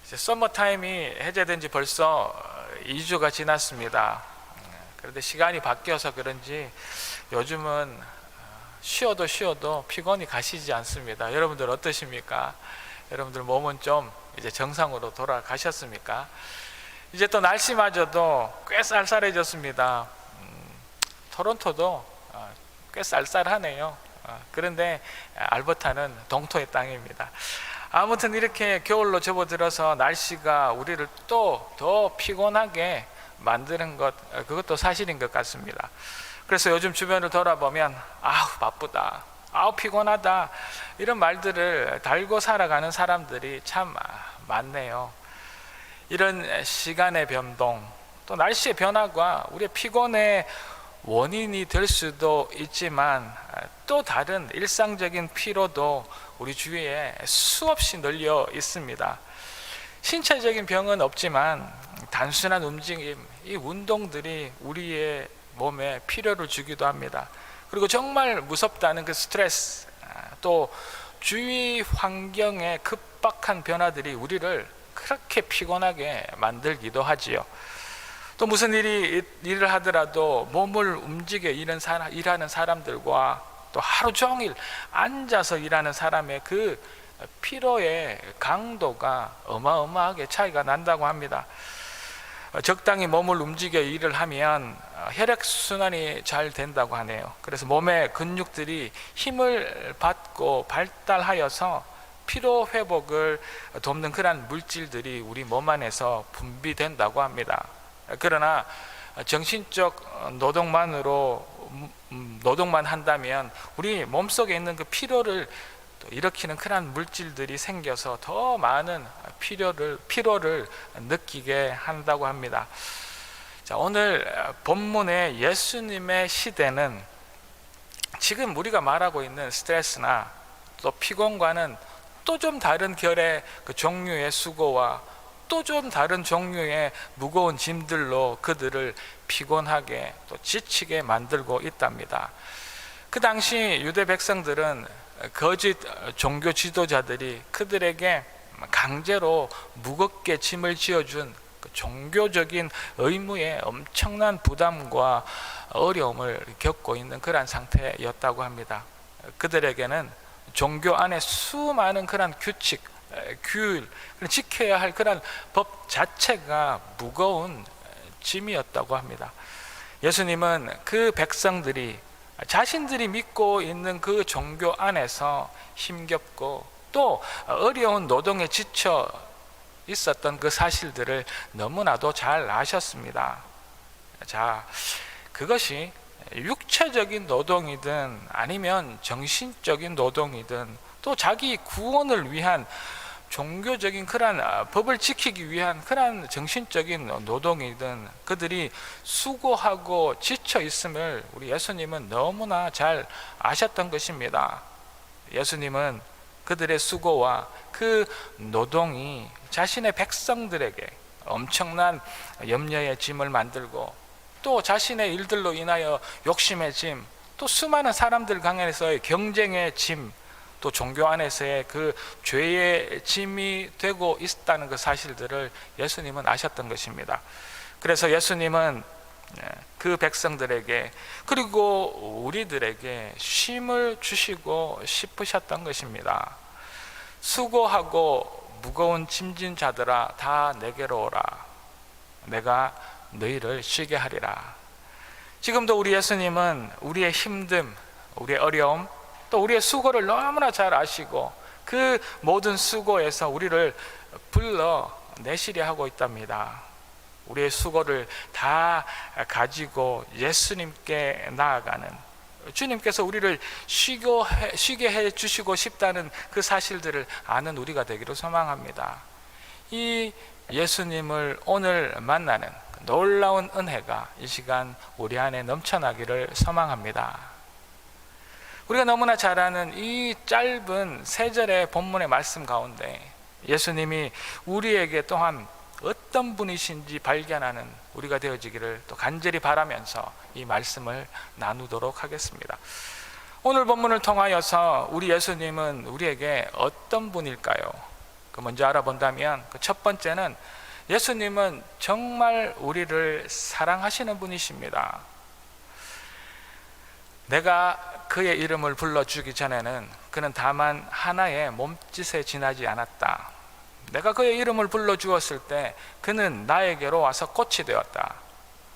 이제 서머 타임이 해제된 지 벌써 2주가 지났습니다. 그런데 시간이 바뀌어서 그런지 요즘은 쉬어도 피곤이 가시지 않습니다. 여러분들 어떠십니까? 여러분들 몸은 좀 이제 정상으로 돌아가셨습니까? 이제 또 날씨마저도 꽤 쌀쌀해졌습니다. 토론토도 꽤 쌀쌀하네요. 그런데 알버타는 동토의 땅입니다. 아무튼 이렇게 겨울로 접어들어서 날씨가 우리를 또 더 피곤하게 만드는 것, 그것도 사실인 것 같습니다. 그래서 요즘 주변을 돌아보면 아우 바쁘다, 아우 피곤하다, 이런 말들을 달고 살아가는 사람들이 참 많네요. 이런 시간의 변동, 또 날씨의 변화가 우리의 피곤의 원인이 될 수도 있지만 또 다른 일상적인 피로도 우리 주위에 수없이 널려 있습니다. 신체적인 병은 없지만 단순한 움직임, 이 운동들이 우리의 몸에 피로를 주기도 합니다. 그리고 정말 무섭다는 그 스트레스, 또 주위 환경의 급박한 변화들이 우리를 그렇게 피곤하게 만들기도 하지요. 또 무슨 일을 하더라도 몸을 움직여 일하는 사람들과 또 하루 종일 앉아서 일하는 사람의 그 피로의 강도가 어마어마하게 차이가 난다고 합니다. 적당히 몸을 움직여 일을 하면 혈액순환이 잘 된다고 하네요. 그래서 몸의 근육들이 힘을 받고 발달하여서 피로 회복을 돕는 그러한 물질들이 우리 몸 안에서 분비된다고 합니다. 그러나 정신적 노동만 한다면 우리 몸속에 있는 그 피로를 일으키는 그런 물질들이 생겨서 더 많은 피로를 느끼게 한다고 합니다. 자, 오늘 본문의 예수님의 시대는 지금 우리가 말하고 있는 스트레스나 또 피곤과는 또 좀 다른 결의 그 종류의 수고와 또 좀 다른 종류의 무거운 짐들로 그들을 피곤하게 또 지치게 만들고 있답니다. 그 당시 유대 백성들은 거짓 종교 지도자들이 그들에게 강제로 무겁게 짐을 지어준 그 종교적인 의무에 엄청난 부담과 어려움을 겪고 있는 그러한 상태였다고 합니다. 그들에게는 종교 안에 수많은 그런 규칙, 규율, 지켜야 할 그런 법 자체가 무거운 짐이었다고 합니다. 예수님은 그 백성들이 자신들이 믿고 있는 그 종교 안에서 힘겹고 또 어려운 노동에 지쳐 있었던 그 사실들을 너무나도 잘 아셨습니다. 자, 그것이 육체적인 노동이든 아니면 정신적인 노동이든 또 자기 구원을 위한 종교적인 그러한 법을 지키기 위한 그러한 정신적인 노동이든 그들이 수고하고 지쳐 있음을 우리 예수님은 너무나 잘 아셨던 것입니다. 예수님은 그들의 수고와 그 노동이 자신의 백성들에게 엄청난 염려의 짐을 만들고 또 자신의 일들로 인하여 욕심의 짐, 또 수많은 사람들 간에서의 경쟁의 짐, 또 종교 안에서의 그 죄의 짐이 되고 있다는 그 사실들을 예수님은 아셨던 것입니다. 그래서 예수님은 그 백성들에게 그리고 우리들에게 쉼을 주시고 싶으셨던 것입니다. 수고하고 무거운 짐진 자들아 다 내게로 오라. 내가 너희를 쉬게 하리라. 지금도 우리 예수님은 우리의 힘듦, 우리의 어려움, 또 우리의 수고를 너무나 잘 아시고 그 모든 수고에서 우리를 불러내시려 하고 있답니다. 우리의 수고를 다 가지고 예수님께 나아가는, 주님께서 우리를 쉬게 해 주시고 싶다는 그 사실들을 아는 우리가 되기를 소망합니다. 이 예수님을 오늘 만나는 놀라운 은혜가 이 시간 우리 안에 넘쳐나기를 소망합니다. 우리가 너무나 잘 아는 이 짧은 세 절의 본문의 말씀 가운데 예수님이 우리에게 또한 어떤 분이신지 발견하는 우리가 되어지기를 또 간절히 바라면서 이 말씀을 나누도록 하겠습니다. 오늘 본문을 통하여서 우리 예수님은 우리에게 어떤 분일까요? 먼저 알아본다면 그 첫 번째는 예수님은 정말 우리를 사랑하시는 분이십니다. 내가 그의 이름을 불러주기 전에는 그는 다만 하나의 몸짓에 지나지 않았다. 내가 그의 이름을 불러주었을 때 그는 나에게로 와서 꽃이 되었다.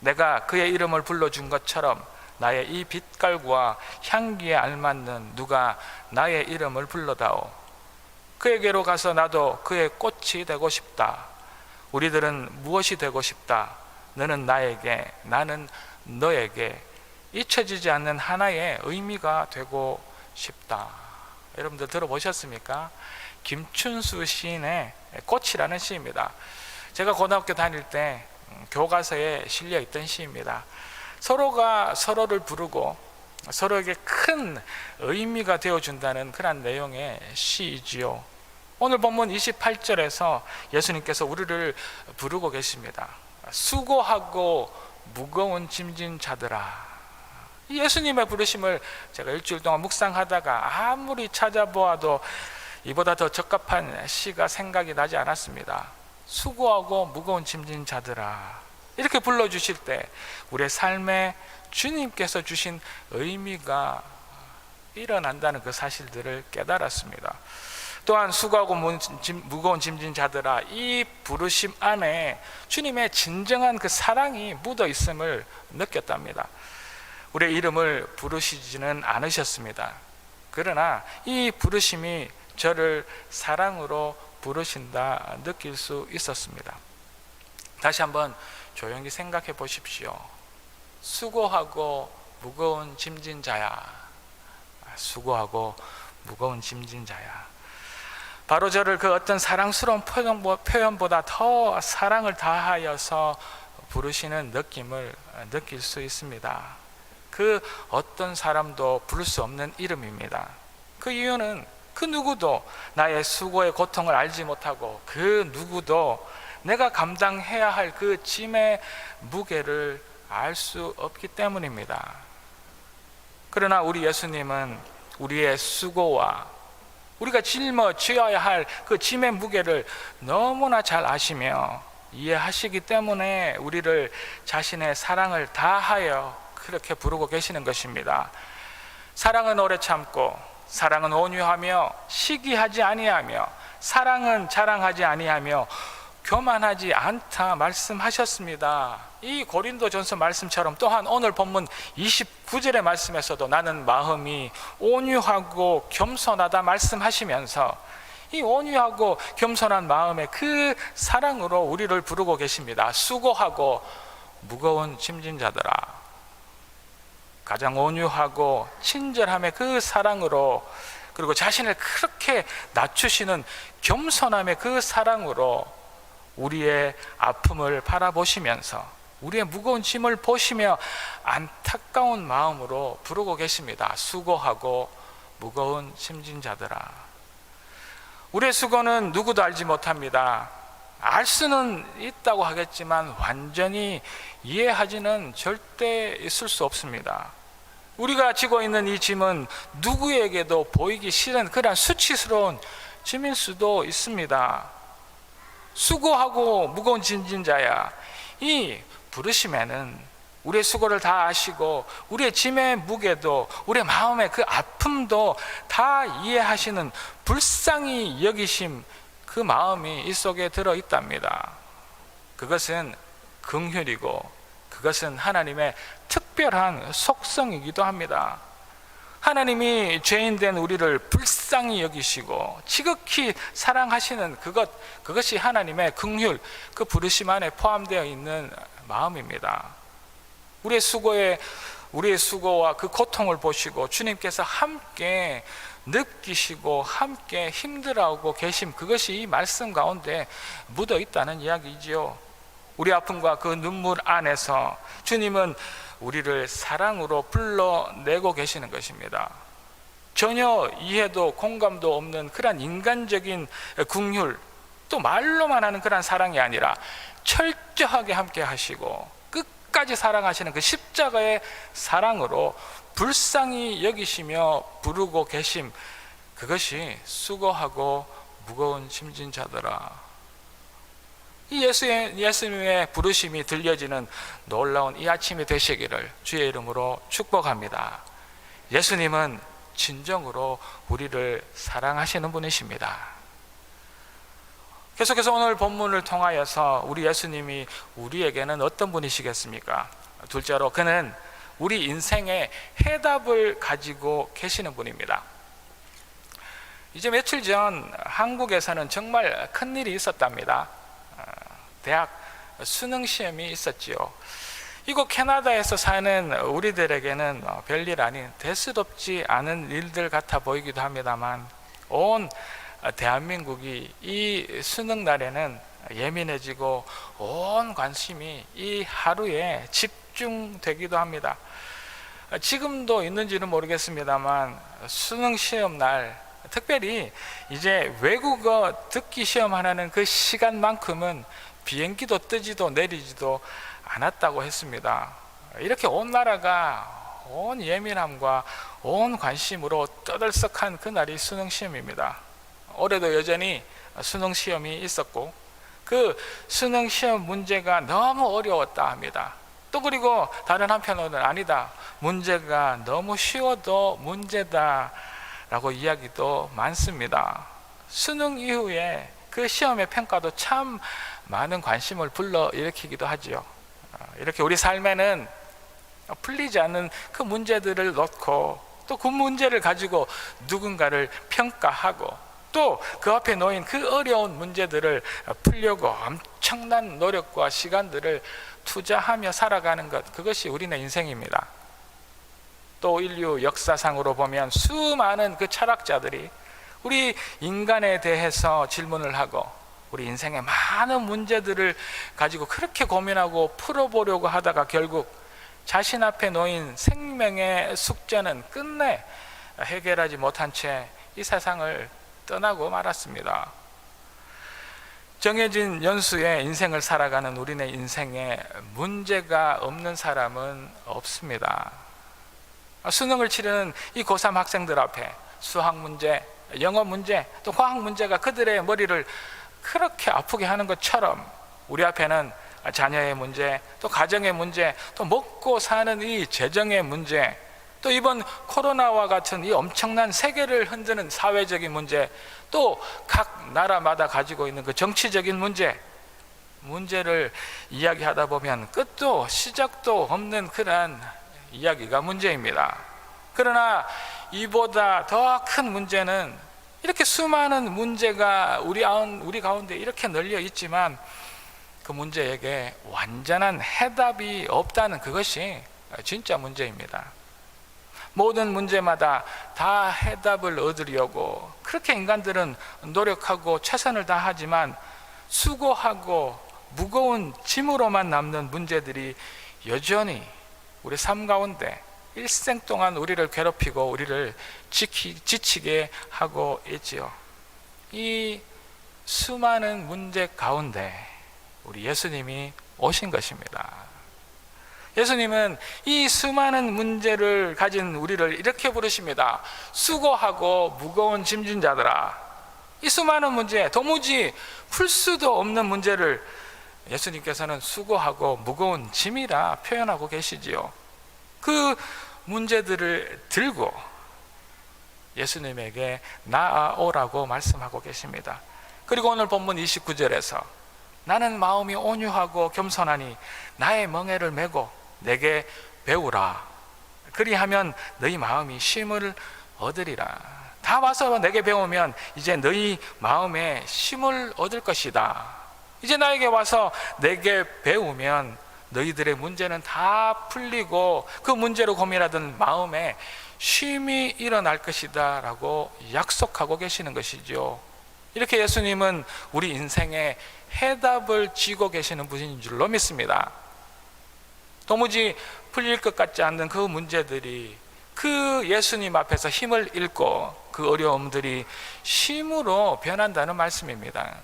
내가 그의 이름을 불러준 것처럼 나의 이 빛깔과 향기에 알맞는 누가 나의 이름을 불러다오. 그에게로 가서 나도 그의 꽃이 되고 싶다. 우리들은 무엇이 되고 싶다. 너는 나에게, 나는 너에게 잊혀지지 않는 하나의 의미가 되고 싶다. 여러분들 들어보셨습니까? 김춘수 시인의 꽃이라는 시입니다. 제가 고등학교 다닐 때 교과서에 실려 있던 시입니다. 서로가 서로를 부르고 서로에게 큰 의미가 되어준다는 그런 내용의 시이지요. 오늘 본문 28절에서 예수님께서 우리를 부르고 계십니다. 수고하고 무거운 짐진 자들아. 예수님의 부르심을 제가 일주일 동안 묵상하다가 아무리 찾아보아도 이보다 더 적합한 시가 생각이 나지 않았습니다. 수고하고 무거운 짐진 자들아, 이렇게 불러주실 때 우리의 삶에 주님께서 주신 의미가 일어난다는 그 사실들을 깨달았습니다. 또한 수고하고 무거운 짐진 자들아, 이 부르심 안에 주님의 진정한 그 사랑이 묻어 있음을 느꼈답니다. 우리의 이름을 부르시지는 않으셨습니다. 그러나 이 부르심이 저를 사랑으로 부르신다 느낄 수 있었습니다. 다시 한번 조용히 생각해 보십시오. 수고하고 무거운 짐진 자야. 수고하고 무거운 짐진 자야. 바로 저를 그 어떤 사랑스러운 표현보다 더 사랑을 다하여서 부르시는 느낌을 느낄 수 있습니다. 그 어떤 사람도 부를 수 없는 이름입니다. 그 이유는 그 누구도 나의 수고의 고통을 알지 못하고 그 누구도 내가 감당해야 할 그 짐의 무게를 알 수 없기 때문입니다. 그러나 우리 예수님은 우리의 수고와 우리가 짊어져야 할 그 짐의 무게를 너무나 잘 아시며 이해하시기 때문에 우리를 자신의 사랑을 다하여 그렇게 부르고 계시는 것입니다. 사랑은 오래 참고, 사랑은 온유하며, 시기하지 아니하며, 사랑은 자랑하지 아니하며, 교만하지 않다 말씀하셨습니다. 이 고린도전서 말씀처럼 또한 오늘 본문 29절의 말씀에서도 나는 마음이 온유하고 겸손하다 말씀하시면서 이 온유하고 겸손한 마음의 그 사랑으로 우리를 부르고 계십니다. 수고하고 무거운 짐진 자들아. 가장 온유하고 친절함의 그 사랑으로, 그리고 자신을 그렇게 낮추시는 겸손함의 그 사랑으로 우리의 아픔을 바라보시면서 우리의 무거운 짐을 보시며 안타까운 마음으로 부르고 계십니다. 수고하고 무거운 짐진 자들아. 우리의 수고는 누구도 알지 못합니다. 알 수는 있다고 하겠지만 완전히 이해하지는 절대 있을 수 없습니다. 우리가 지고 있는 이 짐은 누구에게도 보이기 싫은 그런 수치스러운 짐일 수도 있습니다. 수고하고 무거운 짐진 자야. 이 부르심에는 우리의 수고를 다 아시고 우리의 짐의 무게도 우리의 마음의 그 아픔도 다 이해하시는 불쌍히 여기심, 그 마음이 이 속에 들어있답니다. 그것은 긍휼이고 그것은 하나님의 특별한 속성이기도 합니다. 하나님이 죄인된 우리를 불쌍히 여기시고 지극히 사랑하시는 그것이 하나님의 긍휼, 그 부르심 안에 포함되어 있는 마음입니다. 우리의 수고와 그 고통을 보시고 주님께서 함께 느끼시고 함께 힘들어하고 계심, 그것이 이 말씀 가운데 묻어 있다는 이야기지요. 우리 아픔과 그 눈물 안에서 주님은 우리를 사랑으로 불러내고 계시는 것입니다. 전혀 이해도 공감도 없는 그런 인간적인 긍휼, 또 말로만 하는 그런 사랑이 아니라 철저하게 함께 하시고 끝까지 사랑하시는 그 십자가의 사랑으로 불쌍히 여기시며 부르고 계심, 그것이 수고하고 무거운 짐진 자들아. 이 예수님의 부르심이 들려지는 놀라운 이 아침이 되시기를 주의 이름으로 축복합니다. 예수님은 진정으로 우리를 사랑하시는 분이십니다. 계속해서 오늘 본문을 통하여서 우리 예수님이 우리에게는 어떤 분이시겠습니까? 둘째로 그는 우리 인생의 해답을 가지고 계시는 분입니다. 이제 며칠 전 한국에서는 정말 큰일이 있었답니다. 대학 수능 시험이 있었지요. 이곳 캐나다에서 사는 우리들에게는 별일 아닌 대수롭지 않은 일들 같아 보이기도 합니다만, 온 대한민국이 이 수능 날에는 예민해지고 온 관심이 이 하루에 집중되기도 합니다. 지금도 있는지는 모르겠습니다만 수능 시험 날, 특별히 이제 외국어 듣기 시험 하는 그 시간만큼은 비행기도 뜨지도 내리지도 않았다고 했습니다. 이렇게 온 나라가 온 예민함과 온 관심으로 떠들썩한 그날이 수능 시험입니다. 올해도 여전히 수능 시험이 있었고, 그 수능 시험 문제가 너무 어려웠다 합니다. 또 그리고 다른 한편으로는 아니다, 문제가 너무 쉬워도 문제다 라고 이야기도 많습니다. 수능 이후에 그 시험의 평가도 참 많은 관심을 불러일으키기도 하지요. 이렇게 우리 삶에는 풀리지 않는 그 문제들을 놓고 또 그 문제를 가지고 누군가를 평가하고 또 그 앞에 놓인 그 어려운 문제들을 풀려고 엄청난 노력과 시간들을 투자하며 살아가는 것, 그것이 우리네 인생입니다. 또 인류 역사상으로 보면 수많은 그 철학자들이 우리 인간에 대해서 질문을 하고 우리 인생의 많은 문제들을 가지고 그렇게 고민하고 풀어보려고 하다가 결국 자신 앞에 놓인 생명의 숙제는 끝내 해결하지 못한 채 이 세상을 떠나고 말았습니다. 정해진 연수의 인생을 살아가는 우리네 인생에 문제가 없는 사람은 없습니다. 수능을 치르는 이 고3 학생들 앞에 수학 문제, 영어 문제, 또 과학 문제가 그들의 머리를 그렇게 아프게 하는 것처럼 우리 앞에는 자녀의 문제, 또 가정의 문제, 또 먹고 사는 이 재정의 문제, 또 이번 코로나와 같은 이 엄청난 세계를 흔드는 사회적인 문제, 또 각 나라마다 가지고 있는 그 정치적인 문제를 이야기하다 보면 끝도 시작도 없는 그런 이야기가 문제입니다. 그러나 이보다 더 큰 문제는 이렇게 수많은 문제가 우리 가운데 이렇게 널려 있지만 그 문제에게 완전한 해답이 없다는 그것이 진짜 문제입니다. 모든 문제마다 다 해답을 얻으려고 그렇게 인간들은 노력하고 최선을 다하지만 수고하고 무거운 짐으로만 남는 문제들이 여전히 우리 삶 가운데 일생 동안 우리를 괴롭히고 우리를 지치게 하고 있지요. 이 수많은 문제 가운데 우리 예수님이 오신 것입니다. 예수님은 이 수많은 문제를 가진 우리를 이렇게 부르십니다. 수고하고 무거운 짐진 자들아. 이 수많은 문제, 도무지 풀 수도 없는 문제를 예수님께서는 수고하고 무거운 짐이라 표현하고 계시지요. 그 문제들을 들고 예수님에게 나아오라고 말씀하고 계십니다. 그리고 오늘 본문 29절에서 나는 마음이 온유하고 겸손하니 나의 멍에를 메고 내게 배우라. 그리하면 너희 마음이 쉼을 얻으리라. 다 와서 내게 배우면 이제 너희 마음에 쉼을 얻을 것이다. 이제 나에게 와서 내게 배우면 너희들의 문제는 다 풀리고 그 문제로 고민하던 마음에 쉼이 일어날 것이다 라고 약속하고 계시는 것이죠. 이렇게 예수님은 우리 인생에 해답을 쥐고 계시는 분인 줄로 믿습니다. 도무지 풀릴 것 같지 않는 그 문제들이 그 예수님 앞에서 힘을 잃고 그 어려움들이 쉼으로 변한다는 말씀입니다.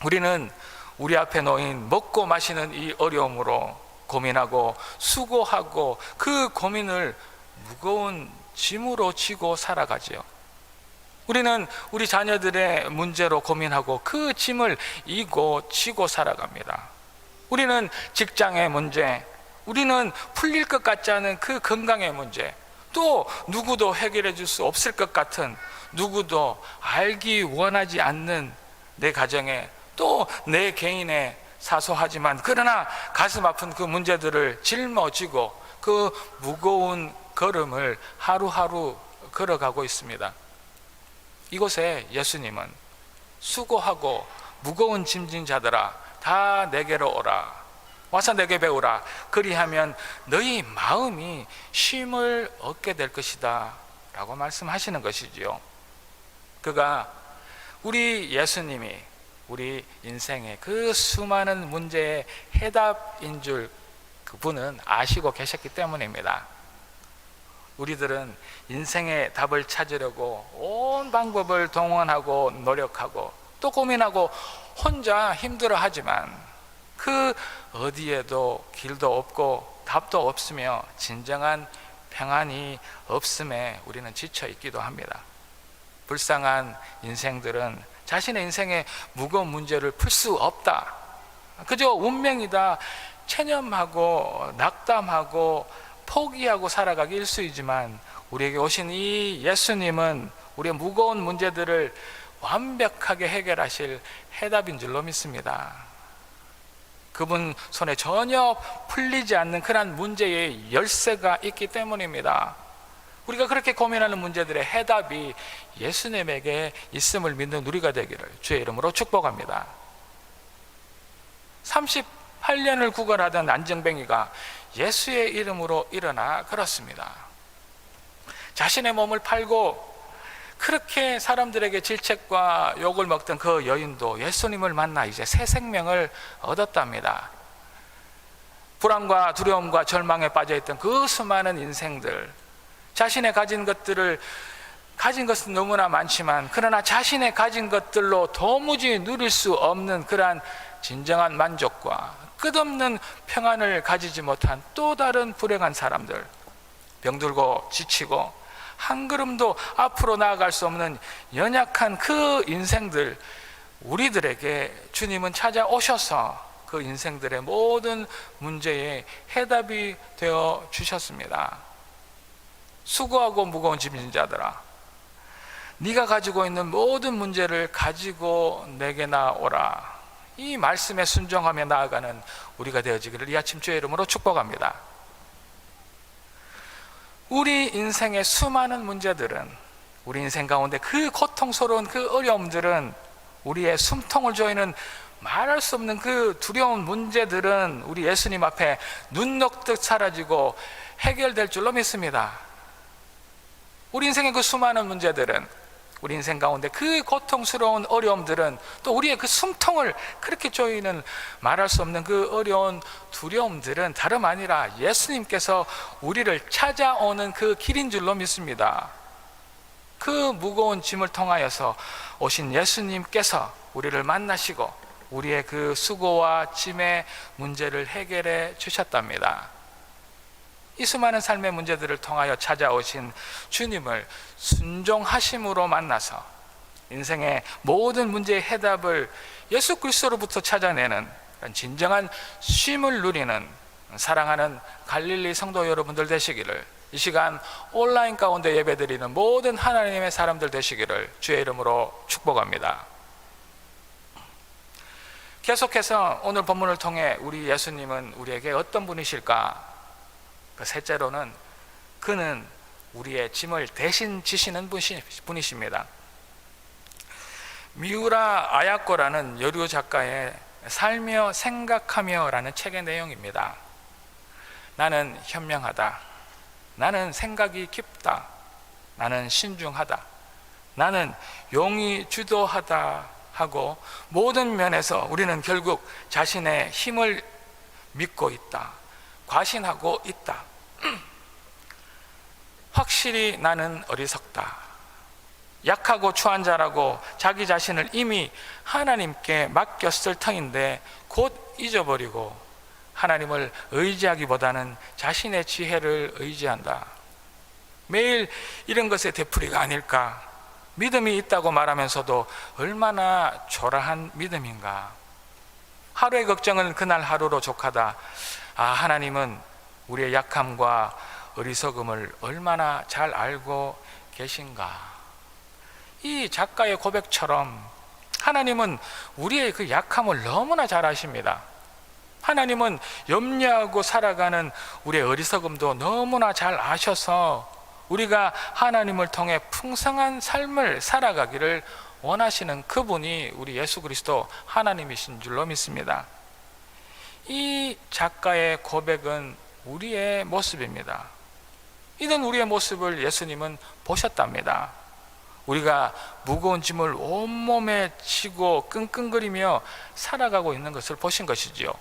우리는 우리 앞에 놓인 먹고 마시는 이 어려움으로 고민하고 수고하고 그 고민을 무거운 짐으로 지고 살아가지요. 우리는 우리 자녀들의 문제로 고민하고 그 짐을 이고 지고 살아갑니다. 우리는 직장의 문제, 우리는 풀릴 것 같지 않은 그 건강의 문제, 또 누구도 해결해 줄 수 없을 것 같은, 누구도 알기 원하지 않는 내 가정에, 또 내 개인의 사소하지만 그러나 가슴 아픈 그 문제들을 짊어지고 그 무거운 걸음을 하루하루 걸어가고 있습니다. 이곳에 예수님은 수고하고 무거운 짐진 자들아 다 내게로 오라, 와서 내게 배우라, 그리하면 너희 마음이 쉼을 얻게 될 것이다 라고 말씀하시는 것이지요. 그가, 우리 예수님이 우리 인생의 그 수많은 문제의 해답인 줄 그분은 아시고 계셨기 때문입니다. 우리들은 인생의 답을 찾으려고 온 방법을 동원하고 노력하고 또 고민하고 혼자 힘들어하지만 그 어디에도 길도 없고 답도 없으며 진정한 평안이 없음에 우리는 지쳐 있기도 합니다. 불쌍한 인생들은 자신의 인생의 무거운 문제를 풀 수 없다, 그저 운명이다 체념하고 낙담하고 포기하고 살아가기 일쑤이지만, 우리에게 오신 이 예수님은 우리의 무거운 문제들을 완벽하게 해결하실 해답인 줄로 믿습니다. 그분 손에 전혀 풀리지 않는 그런 문제의 열쇠가 있기 때문입니다. 우리가 그렇게 고민하는 문제들의 해답이 예수님에게 있음을 믿는 우리가 되기를 주의 이름으로 축복합니다. 38년을 구걸하던 안정뱅이가 예수의 이름으로 일어나 걸었습니다. 자신의 몸을 팔고 그렇게 사람들에게 질책과 욕을 먹던 그 여인도 예수님을 만나 이제 새 생명을 얻었답니다. 불안과 두려움과 절망에 빠져있던 그 수많은 인생들, 자신의 가진 것은 너무나 많지만 그러나 자신의 가진 것들로 도무지 누릴 수 없는 그러한 진정한 만족과 끝없는 평안을 가지지 못한 또 다른 불행한 사람들, 병들고 지치고 한 걸음도 앞으로 나아갈 수 없는 연약한 그 인생들, 우리들에게 주님은 찾아오셔서 그 인생들의 모든 문제의 해답이 되어 주셨습니다. 수고하고 무거운 짐진 자들아, 네가 가지고 있는 모든 문제를 가지고 내게 나오라. 이 말씀에 순종하며 나아가는 우리가 되어지기를 이 아침 주의 이름으로 축복합니다. 우리 인생의 수많은 문제들은, 우리 인생 가운데 그 고통스러운 그 어려움들은, 우리의 숨통을 조이는 말할 수 없는 그 두려운 문제들은 우리 예수님 앞에 눈 녹듯 사라지고 해결될 줄로 믿습니다. 우리 인생의 그 수많은 문제들은, 우리 인생 가운데 그 고통스러운 어려움들은, 또 우리의 그 숨통을 그렇게 조이는 말할 수 없는 그 어려운 두려움들은 다름 아니라 예수님께서 우리를 찾아오는 그 길인 줄로 믿습니다. 그 무거운 짐을 통하여서 오신 예수님께서 우리를 만나시고 우리의 그 수고와 짐의 문제를 해결해 주셨답니다. 이 수많은 삶의 문제들을 통하여 찾아오신 주님을 순종하심으로 만나서 인생의 모든 문제의 해답을 예수 그리스도로부터 찾아내는 진정한 쉼을 누리는 사랑하는 갈릴리 성도 여러분들 되시기를, 이 시간 온라인 가운데 예배드리는 모든 하나님의 사람들 되시기를 주의 이름으로 축복합니다. 계속해서 오늘 본문을 통해 우리 예수님은 우리에게 어떤 분이실까? 셋째로는 그는 우리의 짐을 대신 지시는 분이십니다. 미우라 아야코라는 여류 작가의 살며 생각하며 라는 책의 내용입니다. 나는 현명하다, 나는 생각이 깊다, 나는 신중하다, 나는 용이 주도하다 하고 모든 면에서 우리는 결국 자신의 힘을 믿고 있다, 과신하고 있다. 확실히 나는 어리석다, 약하고 추한 자라고 자기 자신을 이미 하나님께 맡겼을 터인데 곧 잊어버리고 하나님을 의지하기보다는 자신의 지혜를 의지한다. 매일 이런 것의 되풀이가 아닐까? 믿음이 있다고 말하면서도 얼마나 초라한 믿음인가. 하루의 걱정은 그날 하루로 족하다. 하나님은 우리의 약함과 어리석음을 얼마나 잘 알고 계신가. 이 작가의 고백처럼 하나님은 우리의 그 약함을 너무나 잘 아십니다. 하나님은 염려하고 살아가는 우리의 어리석음도 너무나 잘 아셔서 우리가 하나님을 통해 풍성한 삶을 살아가기를 원하시는 그분이 우리 예수 그리스도 하나님이신 줄로 믿습니다. 이 작가의 고백은 우리의 모습입니다. 이런 우리의 모습을 예수님은 보셨답니다. 우리가 무거운 짐을 온몸에 지고 끙끙거리며 살아가고 있는 것을 보신 것이지요.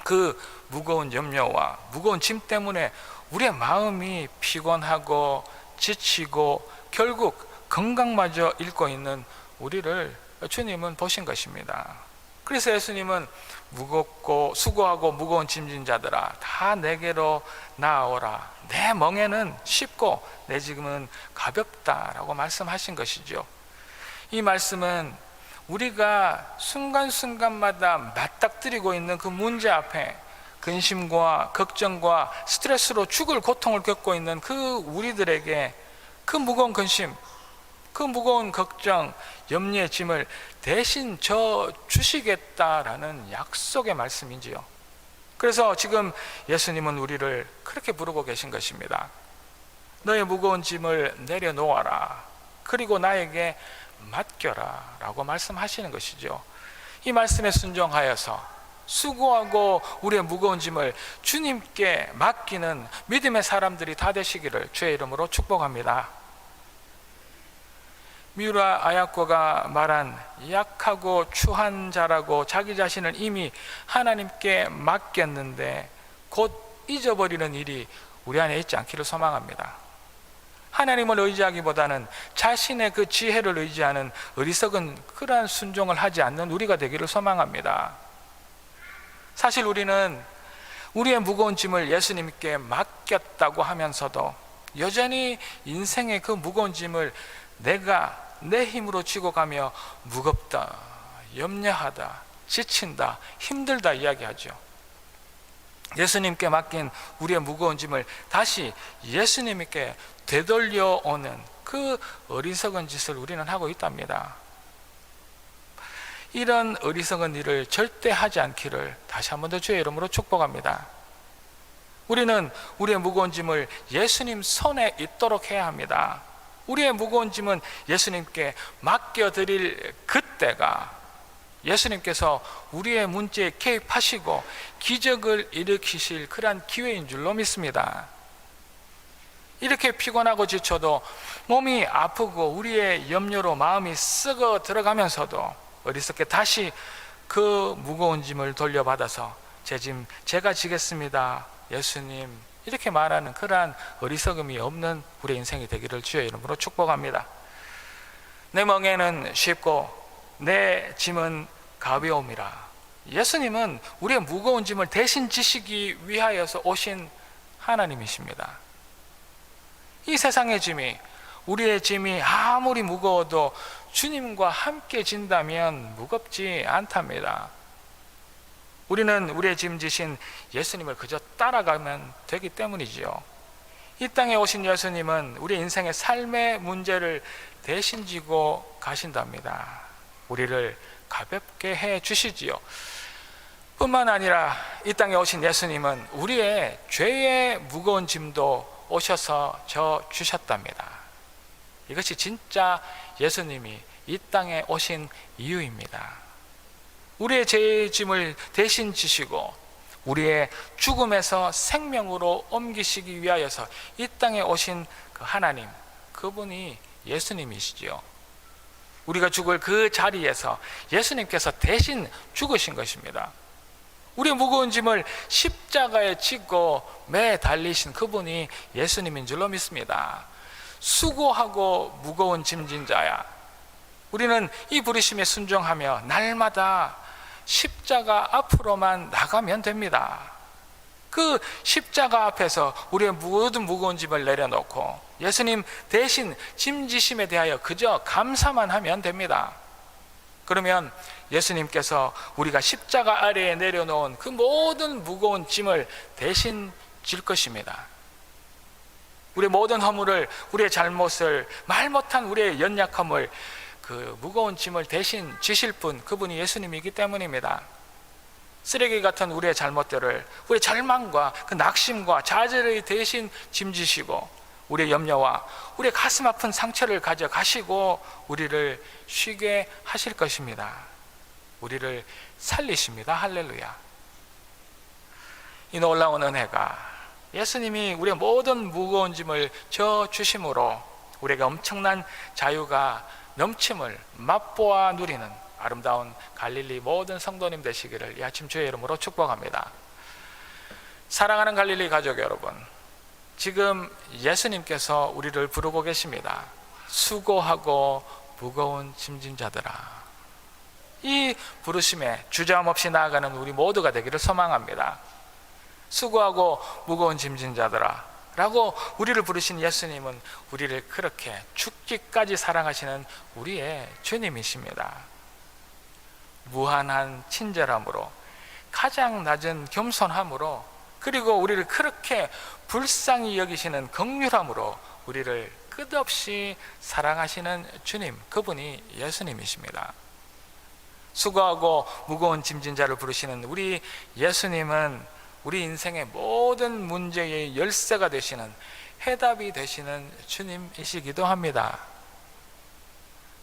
그 무거운 염려와 무거운 짐 때문에 우리의 마음이 피곤하고 지치고 결국 건강마저 잃고 있는 우리를 주님은 보신 것입니다. 그래서 예수님은 무겁고 수고하고 무거운 짐진 자들아 다 내게로 나아오라. 내 멍에는 쉽고 내 짐은 가볍다라고 말씀하신 것이죠. 이 말씀은 우리가 순간순간마다 맞닥뜨리고 있는 그 문제 앞에 근심과 걱정과 스트레스로 죽을 고통을 겪고 있는 그 우리들에게 그 무거운 근심, 그 무거운 걱정, 염려의 짐을 대신 져 주시겠다라는 약속의 말씀이지요. 그래서 지금 예수님은 우리를 그렇게 부르고 계신 것입니다. 너의 무거운 짐을 내려놓아라. 그리고 나에게 맡겨라 라고 말씀하시는 것이죠. 이 말씀에 순종하여서 수고하고 우리의 무거운 짐을 주님께 맡기는 믿음의 사람들이 다 되시기를 주의 이름으로 축복합니다. 미우라 아야코가 말한 약하고 추한 자라고 자기 자신을 이미 하나님께 맡겼는데 곧 잊어버리는 일이 우리 안에 있지 않기를 소망합니다. 하나님을 의지하기보다는 자신의 그 지혜를 의지하는 어리석은 그러한 순종을 하지 않는 우리가 되기를 소망합니다. 사실 우리는 우리의 무거운 짐을 예수님께 맡겼다고 하면서도 여전히 인생의 그 무거운 짐을 내가 내 힘으로 지고 가며 무겁다, 염려하다, 지친다, 힘들다 이야기하죠. 예수님께 맡긴 우리의 무거운 짐을 다시 예수님께 되돌려오는 그 어리석은 짓을 우리는 하고 있답니다. 이런 어리석은 일을 절대 하지 않기를 다시 한 번 더 주의 이름으로 축복합니다. 우리는 우리의 무거운 짐을 예수님 손에 있도록 해야 합니다. 우리의 무거운 짐은 예수님께 맡겨드릴 그때가 예수님께서 우리의 문제에 개입하시고 기적을 일으키실 그러한 기회인 줄로 믿습니다. 이렇게 피곤하고 지쳐도 몸이 아프고 우리의 염려로 마음이 썩어 들어가면서도 어리석게 다시 그 무거운 짐을 돌려받아서 제 짐 제가 지겠습니다 예수님 이렇게 말하는 그러한 어리석음이 없는 우리의 인생이 되기를 주의 이름으로 축복합니다. 내 멍에는 쉽고 내 짐은 가벼움이라. 예수님은 우리의 무거운 짐을 대신 지시기 위하여서 오신 하나님이십니다. 이 세상의 짐이, 우리의 짐이 아무리 무거워도 주님과 함께 진다면 무겁지 않답니다. 우리는 우리의 짐 지신 예수님을 그저 따라가면 되기 때문이지요. 이 땅에 오신 예수님은 우리 인생의 삶의 문제를 대신 지고 가신답니다. 우리를 가볍게 해 주시지요. 뿐만 아니라 이 땅에 오신 예수님은 우리의 죄의 무거운 짐도 오셔서 져 주셨답니다. 이것이 진짜 예수님이 이 땅에 오신 이유입니다. 우리의 죄의 짐을 대신 지시고 우리의 죽음에서 생명으로 옮기시기 위하여서 이 땅에 오신 그 하나님, 그분이 예수님이시지요. 우리가 죽을 그 자리에서 예수님께서 대신 죽으신 것입니다. 우리의 무거운 짐을 십자가에 지고 매 달리신 그분이 예수님인 줄로 믿습니다. 수고하고 무거운 짐진 자야, 우리는 이 부르심에 순종하며 날마다 십자가 앞으로만 나가면 됩니다. 그 십자가 앞에서 우리의 모든 무거운 짐을 내려놓고 예수님 대신 짐 지심에 대하여 그저 감사만 하면 됩니다. 그러면 예수님께서 우리가 십자가 아래에 내려놓은 그 모든 무거운 짐을 대신 질 것입니다. 우리의 모든 허물을, 우리의 잘못을, 말 못한 우리의 연약함을, 그 무거운 짐을 대신 지실 분, 그분이 예수님이기 때문입니다. 쓰레기 같은 우리의 잘못들을, 우리의 절망과 그 낙심과 좌절을 대신 짐지시고 우리의 염려와 우리의 가슴 아픈 상처를 가져가시고 우리를 쉬게 하실 것입니다. 우리를 살리십니다. 할렐루야. 이 놀라운 은혜가 예수님이 우리의 모든 무거운 짐을 져 주심으로 우리에게 엄청난 자유가 넘침을 맛보아 누리는 아름다운 갈릴리 모든 성도님 되시기를 이 아침 주의 이름으로 축복합니다. 사랑하는 갈릴리 가족 여러분, 지금 예수님께서 우리를 부르고 계십니다. 수고하고 무거운 짐진 자들아. 이 부르심에 주저함없이 나아가는 우리 모두가 되기를 소망합니다. 수고하고 무거운 짐진 자들아 라고 우리를 부르신 예수님은 우리를 그렇게 죽기까지 사랑하시는 우리의 주님이십니다. 무한한 친절함으로, 가장 낮은 겸손함으로, 그리고 우리를 그렇게 불쌍히 여기시는 긍휼함으로 우리를 끝없이 사랑하시는 주님, 그분이 예수님이십니다. 수고하고 무거운 짐진 자를 부르시는 우리 예수님은 우리 인생의 모든 문제의 열쇠가 되시는, 해답이 되시는 주님이시기도 합니다.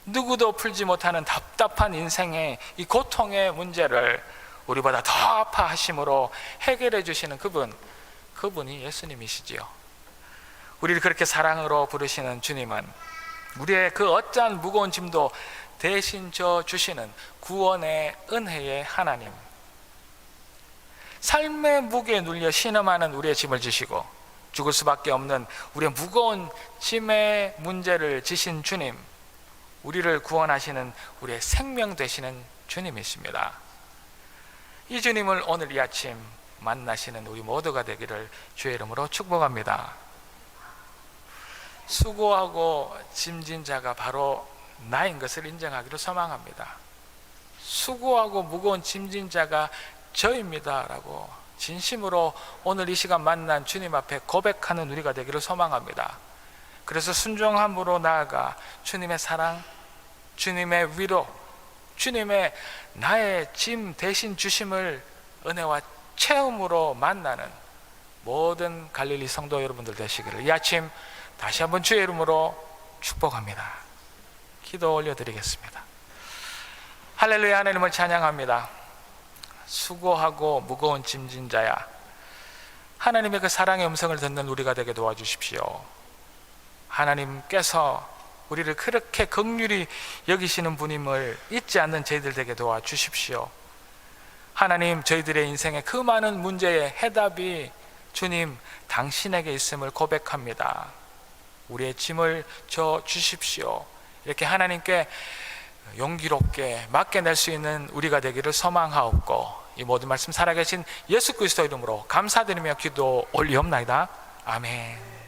누구도 풀지 못하는 답답한 인생의 이 고통의 문제를 우리보다 더 아파하심으로 해결해 주시는 그분이 예수님이시지요. 우리를 그렇게 사랑으로 부르시는 주님은 우리의 그 어떠한 무거운 짐도 대신 져 주시는 구원의 은혜의 하나님, 삶의 무게에 눌려 신음하는 우리의 짐을 지시고 죽을 수밖에 없는 우리의 무거운 짐의 문제를 지신 주님, 우리를 구원하시는 우리의 생명 되시는 주님이십니다. 이 주님을 오늘 이 아침 만나시는 우리 모두가 되기를 주의 이름으로 축복합니다. 수고하고 짐진 자가 바로 나인 것을 인정하기를 소망합니다. 수고하고 무거운 짐진 자가 저입니다 라고 진심으로 오늘 이 시간 만난 주님 앞에 고백하는 우리가 되기를 소망합니다. 그래서 순종함으로 나아가 주님의 사랑, 주님의 위로, 주님의 나의 짐 대신 주심을 은혜와 체험으로 만나는 모든 갈릴리 성도 여러분들 되시기를 이 아침 다시 한번 주의 이름으로 축복합니다. 기도 올려드리겠습니다. 할렐루야. 하나님을 찬양합니다. 수고하고 무거운 짐진 자야, 하나님의 그 사랑의 음성을 듣는 우리가 되게 도와주십시오. 하나님께서 우리를 그렇게 긍휼히 여기시는 분임을 잊지 않는 저희들 되게 도와주십시오. 하나님, 저희들의 인생의 그 많은 문제의 해답이 주님 당신에게 있음을 고백합니다. 우리의 짐을 져 주십시오. 이렇게 하나님께 용기롭게 맡겨낼 수 있는 우리가 되기를 소망하옵고 이 모든 말씀 살아계신 예수 그리스도 이름으로 감사드리며 기도 올리옵나이다. 아멘.